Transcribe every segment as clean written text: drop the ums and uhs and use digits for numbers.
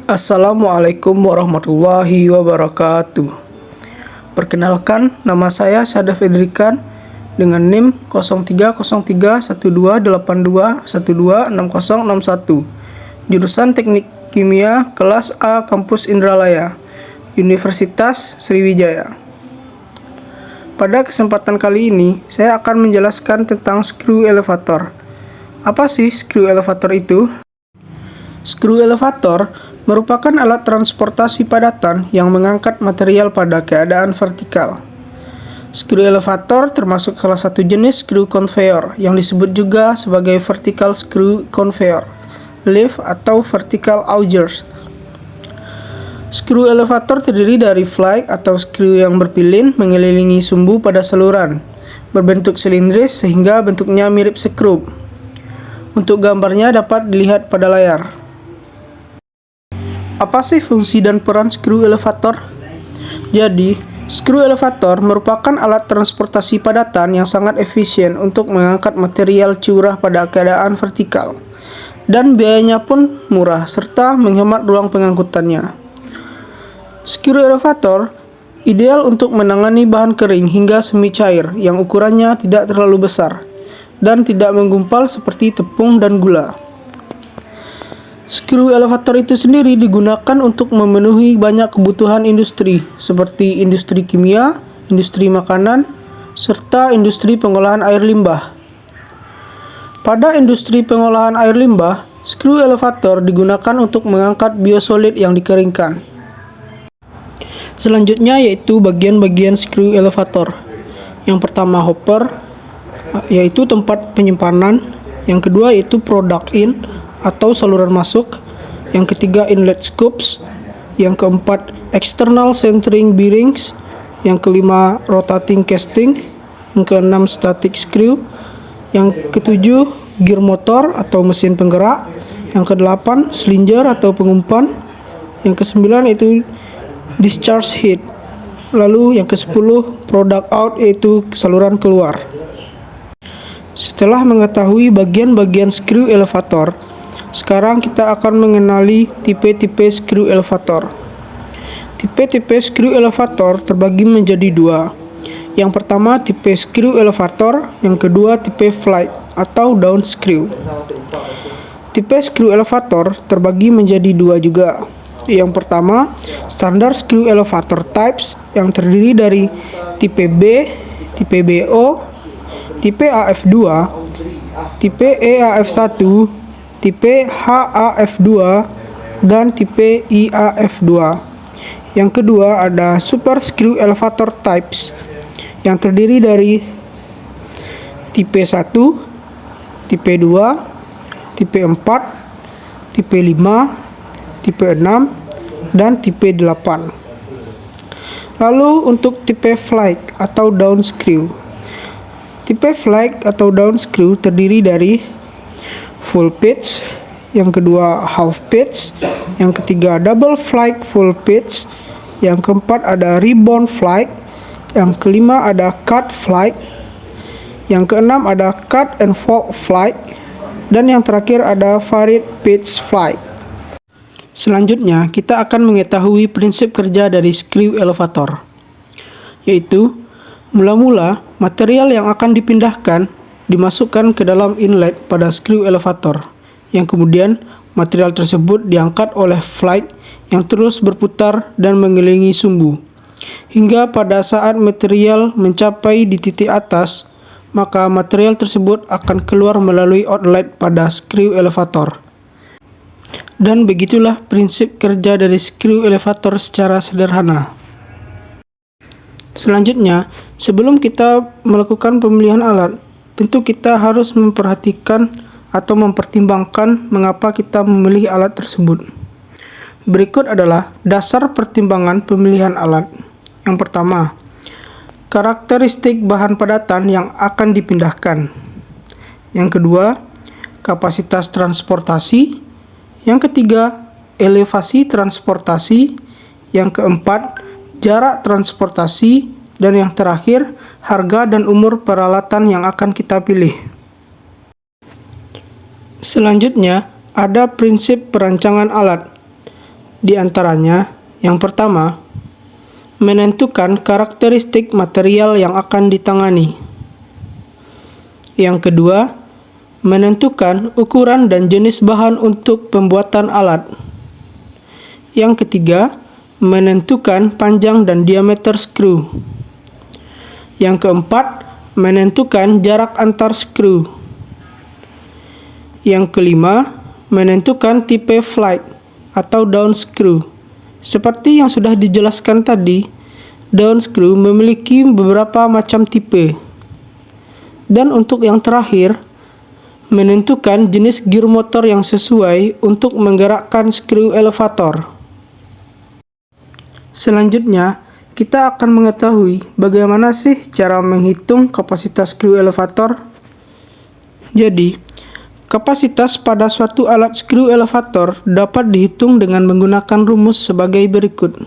Assalamualaikum warahmatullahi wabarakatuh. Perkenalkan, nama saya Sadaf Edrikan dengan NIM 03031282126061. Jurusan Teknik Kimia kelas A Kampus Indralaya, Universitas Sriwijaya. Pada kesempatan kali ini, saya akan menjelaskan tentang screw elevator. Apa sih screw elevator itu? Screw elevator merupakan alat transportasi padatan yang mengangkat material pada keadaan vertikal. Screw elevator termasuk salah satu jenis screw conveyor yang disebut juga sebagai vertical screw conveyor, lift atau vertical augers. Screw elevator terdiri dari flag atau screw yang berpilin mengelilingi sumbu pada saluran, berbentuk silindris sehingga bentuknya mirip skrup. Untuk gambarnya dapat dilihat pada layar. Apa sih fungsi dan peran screw elevator? Jadi, screw elevator merupakan alat transportasi padatan yang sangat efisien untuk mengangkat material curah pada keadaan vertikal. Dan biayanya pun murah serta menghemat ruang pengangkutannya. Screw elevator ideal untuk menangani bahan kering hingga semi cair yang ukurannya tidak terlalu besar dan tidak menggumpal seperti tepung dan gula. Screw elevator itu sendiri digunakan untuk memenuhi banyak kebutuhan industri seperti industri kimia, industri makanan, serta industri pengolahan air limbah. Pada industri pengolahan air limbah, screw elevator digunakan untuk mengangkat biosolid yang dikeringkan. Selanjutnya yaitu bagian-bagian screw elevator. Yang pertama hopper, yaitu tempat penyimpanan. Yang kedua yaitu product in, atau saluran masuk. Yang ketiga inlet scoops. Yang keempat external centering bearings. Yang kelima rotating casting. Yang keenam static screw. Yang ketujuh gear motor atau mesin penggerak. Yang kedelapan slinger atau pengumpan. Yang kesembilan itu discharge head. Lalu yang ke-10 product out, yaitu saluran keluar. Setelah mengetahui bagian-bagian screw elevator, sekarang kita akan mengenali tipe-tipe screw elevator. Tipe-tipe screw elevator terbagi menjadi dua. Yang pertama tipe screw elevator, yang kedua tipe flight atau down screw. Tipe screw elevator terbagi menjadi dua juga. Yang pertama, standard screw elevator types yang terdiri dari tipe B, tipe BO, tipe AF2, tipe EAF1, tipe HAF2, dan tipe IAF2. Yang kedua ada super screw elevator types yang terdiri dari tipe 1, tipe 2, tipe 4, tipe 5, tipe 6, dan tipe 8. Lalu untuk tipe flag atau down screw. Tipe flag atau down screw terdiri dari full pitch, yang kedua half pitch, yang ketiga double flag full pitch, yang keempat ada rebound flag, yang kelima ada cut flag, yang keenam ada cut and fold flag, dan yang terakhir ada varied pitch flag. Selanjutnya kita akan mengetahui prinsip kerja dari screw elevator, yaitu mula-mula material yang akan dipindahkan dimasukkan ke dalam inlet pada screw elevator, yang kemudian material tersebut diangkat oleh flag yang terus berputar dan mengelilingi sumbu. Hingga pada saat material mencapai di titik atas, maka material tersebut akan keluar melalui outlet pada screw elevator. Dan begitulah prinsip kerja dari screw elevator secara sederhana. Selanjutnya, sebelum kita melakukan pemilihan alat, tentu kita harus memperhatikan atau mempertimbangkan mengapa kita memilih alat tersebut. Berikut adalah dasar pertimbangan pemilihan alat. Yang pertama, karakteristik bahan padatan yang akan dipindahkan. Yang kedua, kapasitas transportasi. Yang ketiga, elevasi transportasi. Yang keempat, jarak transportasi. Dan yang terakhir, harga dan umur peralatan yang akan kita pilih. Selanjutnya, ada prinsip perancangan alat. Di antaranya, yang pertama, menentukan karakteristik material yang akan ditangani. Yang kedua, menentukan ukuran dan jenis bahan untuk pembuatan alat. Yang ketiga, menentukan panjang dan diameter skru. Yang keempat, menentukan jarak antar skru. Yang kelima, menentukan tipe flight atau down screw. Seperti yang sudah dijelaskan tadi, down screw memiliki beberapa macam tipe. Dan untuk yang terakhir, menentukan jenis gear motor yang sesuai untuk menggerakkan skru elevator. Selanjutnya, kita akan mengetahui bagaimana sih cara menghitung kapasitas skru elevator. Jadi, kapasitas pada suatu alat skru elevator dapat dihitung dengan menggunakan rumus sebagai berikut.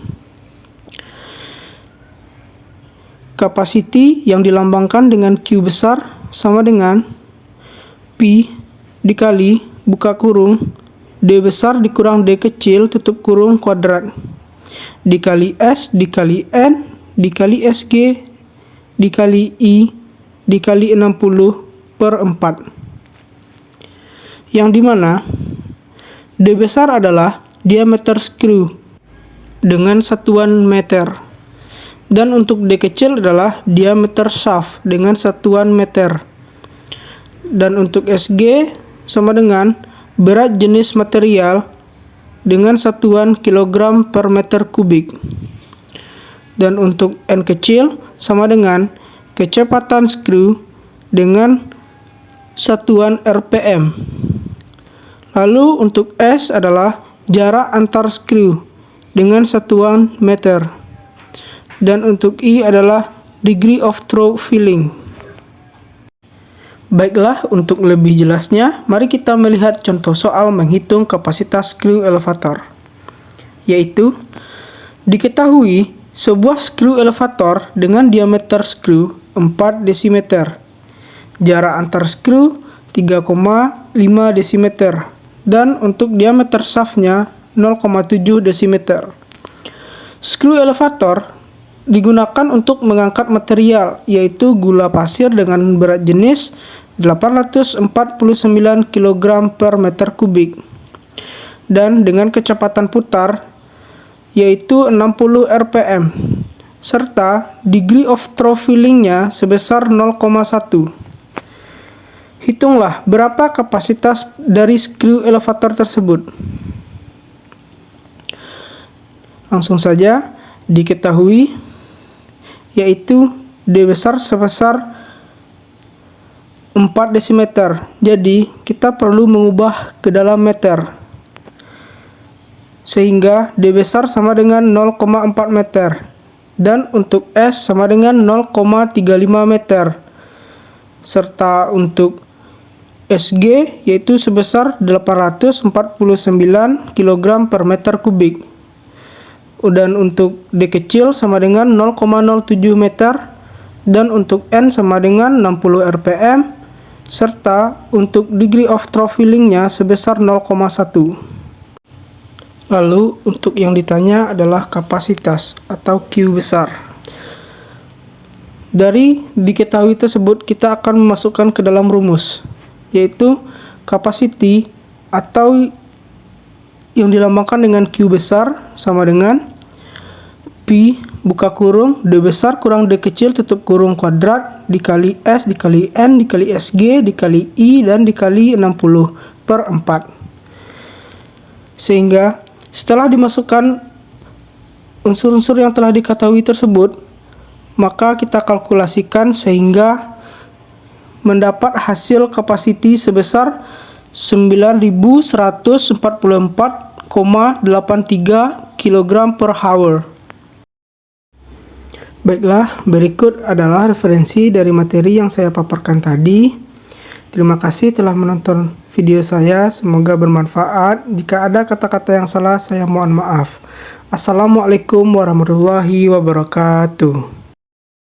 Capacity yang dilambangkan dengan Q besar sama dengan P dikali buka kurung D besar dikurang D kecil tutup kurung kuadrat dikali S dikali N dikali SG dikali I dikali 60/4. Yang dimana D besar adalah diameter skru dengan satuan meter, dan untuk D kecil adalah diameter shaft dengan satuan meter, dan untuk SG sama dengan berat jenis material dengan satuan kilogram per meter kubik, dan untuk N kecil sama dengan kecepatan skru dengan satuan RPM. Lalu untuk S adalah jarak antar skru dengan satuan meter. Dan untuk I adalah degree of throw filling. Baiklah, untuk lebih jelasnya, mari kita melihat contoh soal menghitung kapasitas skru elevator. Yaitu, diketahui sebuah skru elevator dengan diameter skru 4 desimeter, jarak antar skru 3,5 desimeter, dan untuk diameter shaftnya 0,7 desimeter. Skru elevator digunakan untuk mengangkat material, yaitu gula pasir dengan berat jenis 849 kg per meter kubik, dan dengan kecepatan putar yaitu 60 rpm, serta degree of throw filling-nya sebesar 0,1. Hitunglah berapa kapasitas dari skru elevator tersebut. Langsung saja diketahui, yaitu D besar sebesar 4 desimeter. Jadi kita perlu mengubah ke dalam meter, sehingga D besar sama dengan 0,4 meter, dan untuk S sama dengan 0,35 meter, serta untuk SG yaitu sebesar 849 kg per meter kubik, dan untuk D kecil sama dengan 0,07 meter, dan untuk N sama dengan 60 rpm, serta untuk degree of throw filling-nya sebesar 0,1. Lalu untuk yang ditanya adalah kapasitas atau Q besar. Dari diketahui tersebut, kita akan memasukkan ke dalam rumus, yaitu capacity atau yang dilambangkan dengan Q besar sama dengan P buka kurung D besar kurang D kecil tutup kurung kuadrat dikali S dikali N dikali SG dikali I dan dikali 60/4. Sehingga setelah dimasukkan unsur-unsur yang telah diketahui tersebut, maka kita kalkulasikan sehingga mendapat hasil kapasiti sebesar 9144,83 kg per hour. Baiklah, berikut adalah referensi dari materi yang saya paparkan tadi. Terima kasih telah menonton video saya, semoga bermanfaat. Jika ada kata-kata yang salah, saya mohon maaf. Assalamualaikum warahmatullahi wabarakatuh.